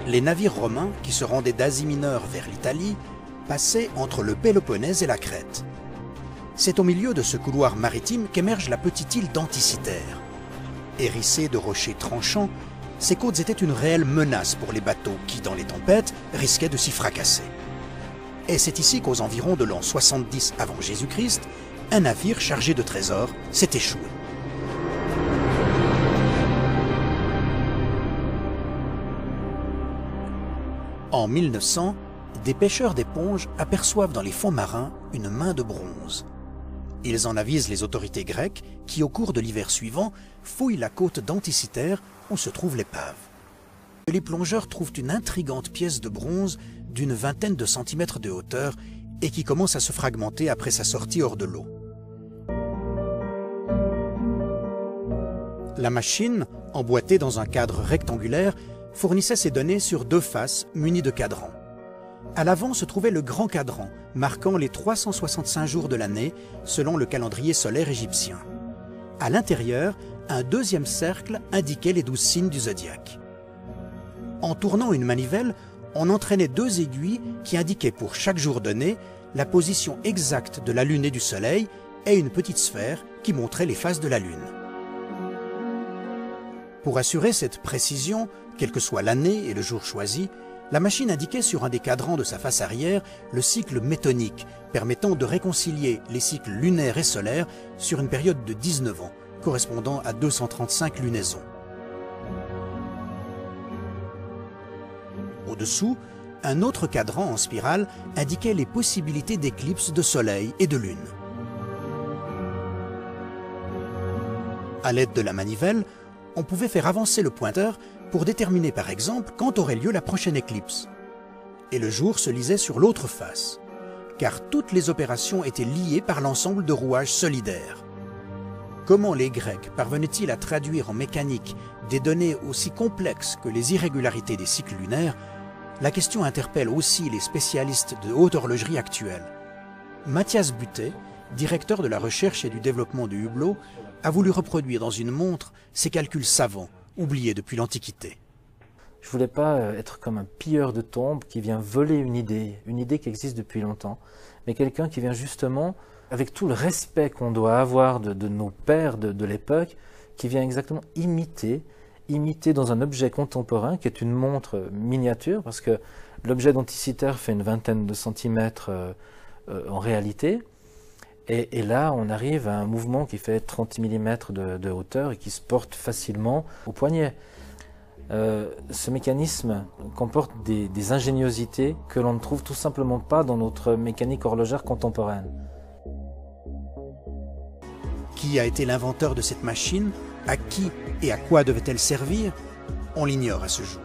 Les navires romains, qui se rendaient d'Asie mineure vers l'Italie, passaient entre le Péloponnèse et la Crète. C'est au milieu de ce couloir maritime qu'émerge la petite île d'Anticythère. Hérissée de rochers tranchants, ces côtes étaient une réelle menace pour les bateaux qui, dans les tempêtes, risquaient de s'y fracasser. Et c'est ici qu'aux environs de l'an 70 avant Jésus-Christ, un navire chargé de trésors s'est échoué. En 1900, des pêcheurs d'éponges aperçoivent dans les fonds marins une main de bronze. Ils en avisent les autorités grecques qui, au cours de l'hiver suivant, fouillent la côte d'Anticythère où se trouve l'épave. Les plongeurs trouvent une intrigante pièce de bronze d'une vingtaine de centimètres de hauteur et qui commence à se fragmenter après sa sortie hors de l'eau. La machine, emboîtée dans un cadre rectangulaire, fournissait ces données sur deux faces munies de cadrans. À l'avant se trouvait le grand cadran, marquant les 365 jours de l'année selon le calendrier solaire égyptien. À l'intérieur, un deuxième cercle indiquait les 12 signes du zodiaque. En tournant une manivelle, on entraînait deux aiguilles qui indiquaient pour chaque jour donné la position exacte de la Lune et du Soleil et une petite sphère qui montrait les phases de la Lune. Pour assurer cette précision, quelle que soit l'année et le jour choisi, la machine indiquait sur un des cadrans de sa face arrière le cycle métonique, permettant de réconcilier les cycles lunaires et solaires sur une période de 19 ans, correspondant à 235 lunaisons. Au-dessous, un autre cadran en spirale indiquait les possibilités d'éclipses de soleil et de lune. À l'aide de la manivelle, on pouvait faire avancer le pointeur pour déterminer par exemple quand aurait lieu la prochaine éclipse. Et le jour se lisait sur l'autre face, car toutes les opérations étaient liées par l'ensemble de rouages solidaires. Comment les Grecs parvenaient-ils à traduire en mécanique des données aussi complexes que les irrégularités des cycles lunaires? La question interpelle aussi les spécialistes de haute horlogerie actuelle. Mathias Buttet, directeur de la recherche et du développement de Hublot, a voulu reproduire dans une montre ces calculs savants, oubliés depuis l'Antiquité. Je ne voulais pas être comme un pilleur de tombes qui vient voler une idée qui existe depuis longtemps, mais quelqu'un qui vient justement, avec tout le respect qu'on doit avoir de nos pères de l'époque, qui vient exactement imiter dans un objet contemporain qui est une montre miniature, parce que l'objet d'Anticythère fait une vingtaine de centimètres en réalité, et là on arrive à un mouvement qui fait 30 mm de hauteur et qui se porte facilement au poignet. Ce mécanisme comporte des ingéniosités que l'on ne trouve tout simplement pas dans notre mécanique horlogère contemporaine. Qui a été l'inventeur de cette machine? À qui et à quoi devait-elle servir? On l'ignore à ce jour.